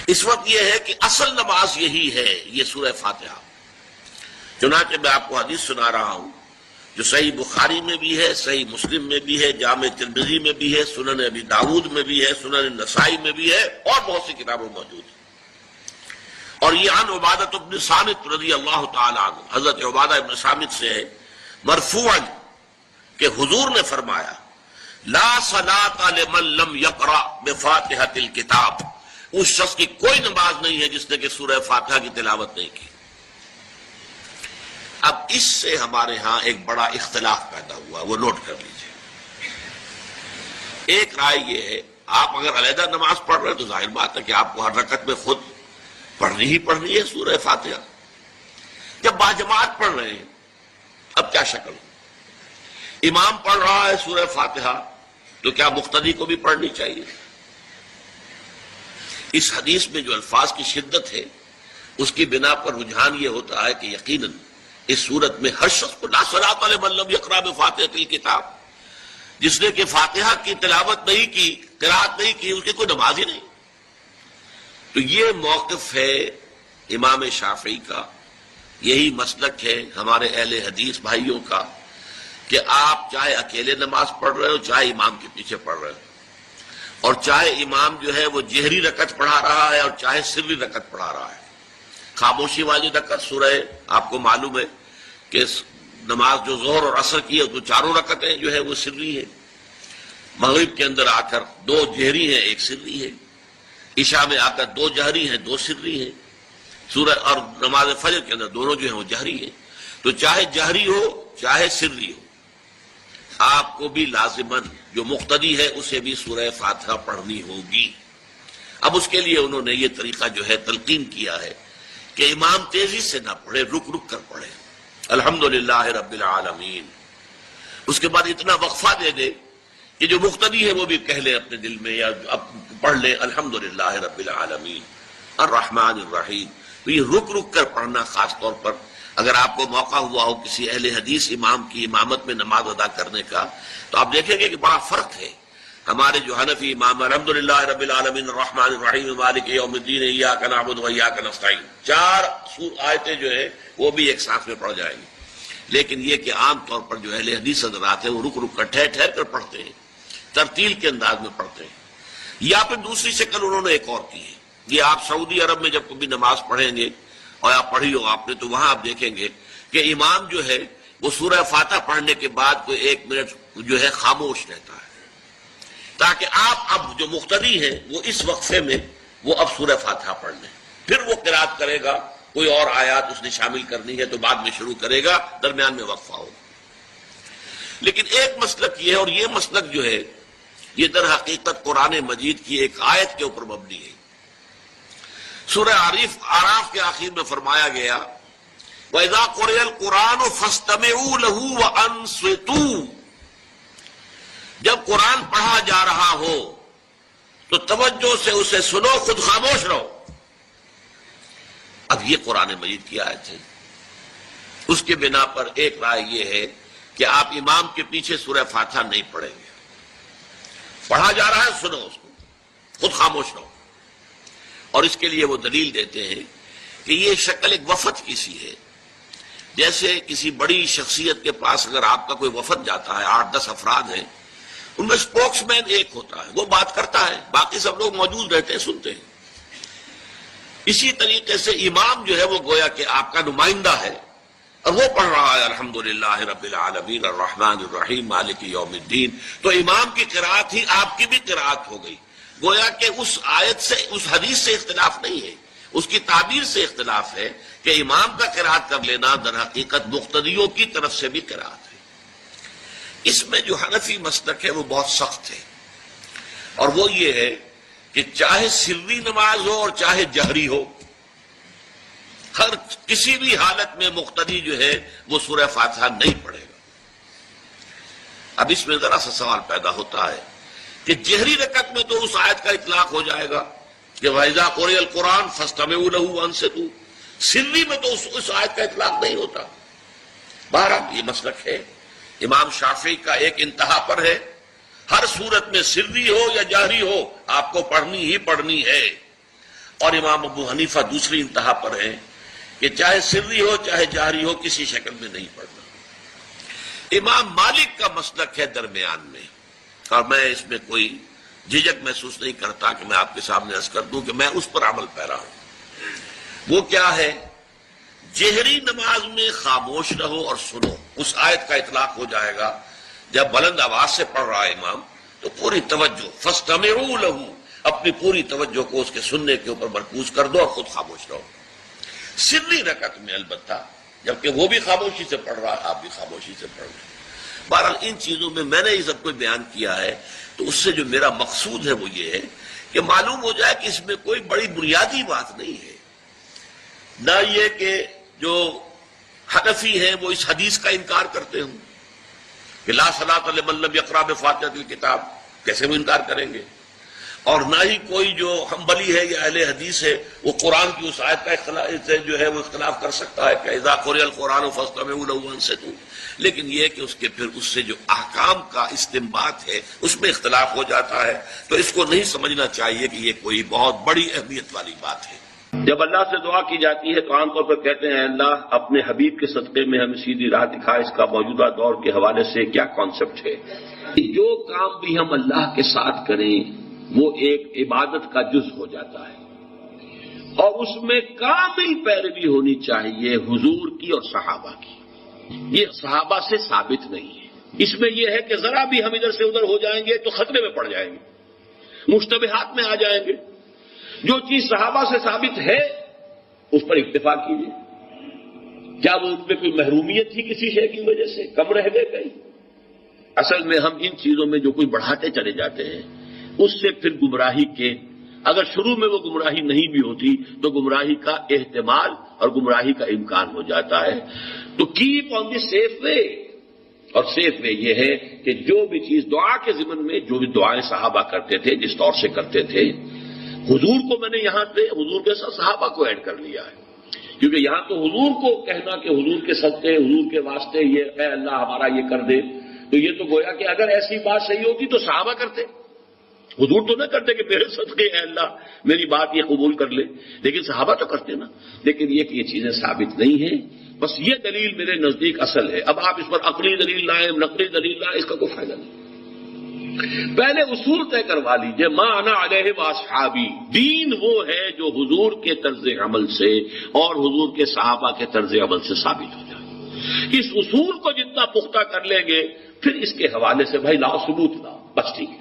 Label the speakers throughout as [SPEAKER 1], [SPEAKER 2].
[SPEAKER 1] اس وقت یہ ہے کہ اصل نماز یہی ہے، یہ سورہ فاتحہ۔ چنانچہ میں آپ کو حدیث سنا رہا ہوں جو صحیح بخاری میں بھی ہے، صحیح مسلم میں بھی ہے، جامع ترمذی میں بھی ہے، سنن ابی داؤد میں بھی ہے، سنن نسائی میں بھی ہے، اور بہت سی کتابوں میں موجود ہے۔ اور یہ عن عبادہ بن صامت رضی اللہ تعالی عنہ، حضرت عبادہ بن صامت سے ہے مرفوعا کہ حضور نے فرمایا لا صلاۃ لمن لم یقرأ بفاتحۃ الکتاب، اس شخص کی کوئی نماز نہیں ہے جس نے کہ سورہ فاتحہ کی تلاوت نہیں کی۔ اب اس سے ہمارے ہاں ایک بڑا اختلاف پیدا ہوا، وہ نوٹ کر لیجئے۔ ایک رائے یہ ہے آپ اگر علیحدہ نماز پڑھ رہے ہیں تو ظاہر بات ہے کہ آپ کو ہر رکعت میں خود پڑھنی ہی پڑھنی ہے سورہ فاتحہ۔ جب باجماعت پڑھ رہے ہیں اب کیا شکل ہو؟ امام پڑھ رہا ہے سورہ فاتحہ تو کیا مقتدی کو بھی پڑھنی چاہیے؟ اس حدیث میں جو الفاظ کی شدت ہے اس کی بنا پر رجحان یہ ہوتا ہے کہ یقیناً اس صورت میں ہر شخص کو لا صلاۃ لمن لم یقرأ بفاتحۃ الکتاب، جس نے کہ فاتحہ کی تلاوت نہیں کی، قرأت نہیں کی، اس کی کوئی نماز ہی نہیں۔ تو یہ موقف ہے امام شافعی کا، یہی مسلک ہے ہمارے اہل حدیث بھائیوں کا کہ آپ چاہے اکیلے نماز پڑھ رہے ہو، چاہے امام کے پیچھے پڑھ رہے ہو، اور چاہے امام جو ہے وہ جہری رکعت پڑھا رہا ہے اور چاہے سری رکعت پڑھا رہا ہے۔ خاموشی والی رکعت سورہ آپ کو معلوم ہے کہ نماز جو ظہر اور عصر کی ہے تو چاروں رکعتیں جو ہے وہ سری ہے، مغرب کے اندر آ کر دو جہری ہیں ایک سری ہے، عشاء میں آ کر دو جہری ہیں دو سری ہیں، سورہ اور نماز فجر کے اندر دونوں جو ہیں وہ جہری ہیں۔ تو چاہے جہری ہو چاہے سری ہو، آپ کو بھی لازماً جو مقتدی ہے اسے بھی سورہ فاتحہ پڑھنی ہوگی۔ اب اس کے لیے انہوں نے یہ طریقہ جو ہے تلقین کیا ہے کہ امام تیزی سے نہ پڑھے، رک رک کر پڑھے الحمدللہ رب العالمین، اس کے بعد اتنا وقفہ دے دے کہ جو مقتدی ہے وہ بھی کہہ لے اپنے دل میں یا پڑھ لے الحمدللہ رب العالمین الرحمن الرحیم۔ تو یہ رک رک کر پڑھنا، خاص طور پر اگر آپ کو موقع ہوا ہو کسی اہل حدیث امام کی امامت میں نماز ادا کرنے کا، تو آپ دیکھیں گے کہ بڑا فرق ہے۔ ہمارے جو حنفی امام الحمدللہ رب العالمین الرحمن الرحیم مالک یوم الدین ایاک نعبد و ایاک نستعین، چار آیتیں جو ہیں وہ بھی ایک ساتھ میں پڑھ جائیں گی، لیکن یہ کہ عام طور پر جو اہل حدیث حضرات ہیں وہ رک رک کر ٹھہر ٹھہر کر پڑھتے ہیں، ترتیل کے انداز میں پڑھتے ہیں۔ یا پھر دوسری شکل انہوں نے ایک اور کی ہے، یہ آپ سعودی عرب میں جب کبھی نماز پڑھیں گے اور آپ پڑھی ہو آپ نے تو وہاں آپ دیکھیں گے کہ امام جو ہے وہ سورہ فاتحہ پڑھنے کے بعد کوئی ایک منٹ جو ہے خاموش رہتا ہے تاکہ آپ اب جو مقتدی ہیں وہ اس وقفے میں وہ اب سورہ فاتحہ پڑھ لیں، پھر وہ قرات کرے گا، کوئی اور آیات اس نے شامل کرنی ہے تو بعد میں شروع کرے گا، درمیان میں وقفہ ہوگا۔ لیکن ایک مسلک یہ ہے، اور یہ مسلک جو ہے یہ در حقیقت قرآن مجید کی ایک آیت کے اوپر مبنی ہے۔ سورہ اعراف کے آخر میں فرمایا گیا وَإِذَا قُرِئَ الْقُرْآنُ فَاسْتَمِعُوا لَهُ وَأَنصِتُوا، جب قرآن پڑھا جا رہا ہو تو توجہ سے اسے سنو، خود خاموش رہو۔ اب یہ قرآن مجید کی آیت ہے، اس کے بنا پر ایک رائے یہ ہے کہ آپ امام کے پیچھے سورہ فاتحہ نہیں پڑھیں گے، پڑھا جا رہا ہے سنو اس کو، خود خاموش رہو۔ اور اس کے لیے وہ دلیل دیتے ہیں کہ یہ شکل ایک وفد کی سی ہے، جیسے کسی بڑی شخصیت کے پاس اگر آپ کا کوئی وفد جاتا ہے، 8-10 افراد ہیں، ان میں اسپوکس مین ایک ہوتا ہے، وہ بات کرتا ہے، باقی سب لوگ موجود رہتے ہیں، سنتے ہیں۔ اسی طریقے سے امام جو ہے وہ گویا کہ آپ کا نمائندہ ہے اور وہ پڑھ رہا ہے الحمدللہ رب العالمین الرحمن الرحیم مالک یوم الدین، تو امام کی قرات ہی آپ کی بھی قرات ہو گئی۔ گویا کہ اس آیت سے، اس حدیث سے اختلاف نہیں ہے، اس کی تعبیر سے اختلاف ہے کہ امام کا قرات کر لینا در حقیقت مقتدیوں کی طرف سے بھی قرات ہے۔ اس میں جو حنفی مسلک ہے وہ بہت سخت ہے، اور وہ یہ ہے کہ چاہے سری نماز ہو اور چاہے جہری ہو، ہر کسی بھی حالت میں مقتدی جو ہے وہ سورہ فاتحہ نہیں پڑھے گا۔ اب اس میں ذرا سا سوال پیدا ہوتا ہے کہ جہری رکعت میں تو اس آیت کا اطلاق ہو جائے گا کہ وَإِذَا قُرِئَ الْقُرْآنُ فَاسْتَمِعُوا لَهُ وَأَنصِتُوا، سری میں تو اس آیت کا اطلاق نہیں ہوتا۔ بہرحال یہ مسلک ہے امام شافعی کا، ایک انتہا پر ہے، ہر صورت میں سری ہو یا جہری ہو آپ کو پڑھنی ہی پڑھنی ہے، اور امام ابو حنیفہ دوسری انتہا پر ہیں کہ چاہے سری ہو چاہے جہری ہو کسی شکل میں نہیں پڑھنا۔ امام مالک کا مسلک ہے درمیان میں، اور میں اس میں کوئی جھجک محسوس نہیں کرتا کہ میں آپ کے سامنے عرض کر دوں کہ میں اس پر عمل پیرا ہوں۔ وہ کیا ہے؟ جہری نماز میں خاموش رہو اور سنو۔ اس آیت کا اطلاق ہو جائے گا جب بلند آواز سے پڑھ رہا ہے امام تو پوری توجہ، فاستمعوا لہ، اپنی پوری توجہ کو اس کے سننے کے اوپر مرکوز کر دو اور خود خاموش رہو۔ سری رکعت میں البتہ جبکہ وہ بھی خاموشی سے پڑھ رہا ہے، آپ بھی خاموشی سے پڑھ رہے ہیں۔ بہرحال ان چیزوں میں میں نے یہ سب کچھ بیان کیا ہے تو اس سے جو میرا مقصود ہے وہ یہ ہے کہ معلوم ہو جائے کہ اس میں کوئی بڑی بنیادی بات نہیں ہے، نہ یہ کہ جو حنفی ہیں وہ اس حدیث کا انکار کرتے ہوں کہ لا صلاۃ لمن لم یقرأ بفاتحۃ الکتاب، کیسے وہ انکار کریں گے؟ اور نہ ہی کوئی جو حنبلی ہے یا اہل حدیث ہے وہ قرآن کی اس آیت کا اختلاف جو ہے وہ اختلاف کر سکتا ہے کہ اذا قرئ القرآن فاستمعوا لہ وانصتوا، لیکن یہ ہے کہ اس کے پھر اس سے جو احکام کا استنباط ہے اس میں اختلاف ہو جاتا ہے، تو اس کو نہیں سمجھنا چاہیے کہ یہ کوئی بہت بڑی اہمیت والی بات ہے۔ جب اللہ سے دعا کی جاتی ہے تو عام طور پر کہتے ہیں اللہ اپنے حبیب کے صدقے میں ہمیں سیدھی راہ دکھا۔ اس کا موجودہ دور کے حوالے سے کیا کانسیپٹ ہے؟ جو کام بھی ہم اللہ کے ساتھ کریں وہ ایک عبادت کا جز ہو جاتا ہے، اور اس میں کامل پیروی ہونی چاہیے حضور کی اور صحابہ کی۔ یہ صحابہ سے ثابت نہیں ہے۔ اس میں یہ ہے کہ ذرا بھی ہم ادھر سے ادھر ہو جائیں گے تو خطرے میں پڑ جائیں گے، مشتبہات میں آ جائیں گے۔ جو چیز صحابہ سے ثابت ہے اس پر اکتفا کیجیے۔ کیا وہ ان پہ کوئی محرومیت تھی کسی شے کی وجہ سے؟ کم رہ گئے کہیں؟ اصل میں ہم ان چیزوں میں جو کوئی بڑھاتے چلے جاتے ہیں اس سے پھر گمراہی کے، اگر شروع میں وہ گمراہی نہیں بھی ہوتی تو گمراہی کا احتمال اور گمراہی کا امکان ہو جاتا ہے۔ تو کیپ آن دی سیف وے، اور سیف وے یہ ہے کہ جو بھی چیز دعا کے ضمن میں جو بھی دعائیں صحابہ کرتے تھے جس طور سے کرتے تھے، حضور کو میں نے یہاں پہ حضور کے ساتھ صحابہ کو ایڈ کر لیا ہے، کیونکہ یہاں تو حضور کو کہنا کہ حضور کے صدقے حضور کے واسطے یہ اے اللہ ہمارا یہ کر دے، تو یہ تو گویا کہ اگر ایسی بات صحیح ہوتی تو صحابہ کرتے، حضور تو نہ کرتے کہ میرے صدقے اے اللہ میری بات یہ قبول کر لے، لیکن صحابہ تو کرتے نا۔ لیکن یہ چیزیں ثابت نہیں ہیں، بس یہ دلیل میرے نزدیک اصل ہے۔ اب آپ اس پر عقلی دلیل لائیں نقلی دلیل لائیں، اس کا کوئی فائدہ نہیں۔ پہلے اصول طے کروا لیجئے، ما انا علیہ واصحابی، دین وہ ہے جو حضور کے طرز عمل سے اور حضور کے صحابہ کے طرز عمل سے ثابت ہو جائے۔ اس اصول کو جتنا پختہ کر لیں گے پھر اس کے حوالے سے بھائی لاؤ ثبوت لاؤ، بس ٹھیک ہے۔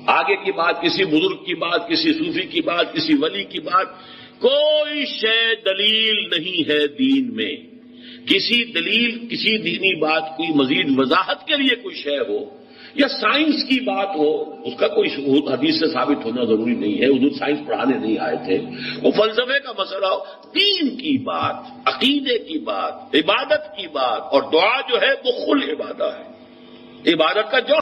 [SPEAKER 1] آگے کی بات، کسی بزرگ کی بات، کسی صوفی کی بات، کسی ولی کی بات، کوئی شے دلیل نہیں ہے دین میں۔ کسی دلیل، کسی دینی بات کوئی مزید وضاحت کے لیے کوئی شے ہو یا سائنس کی بات ہو، اس کا کوئی حدیث سے ثابت ہونا ضروری نہیں ہے۔ حضور سائنس پڑھانے نہیں آئے تھے، وہ فلسفے کا مسئلہ ہو، دین کی بات، عقیدے کی بات، عبادت کی بات، اور دعا جو ہے وہ خل عبادت ہے، عبادت کا جو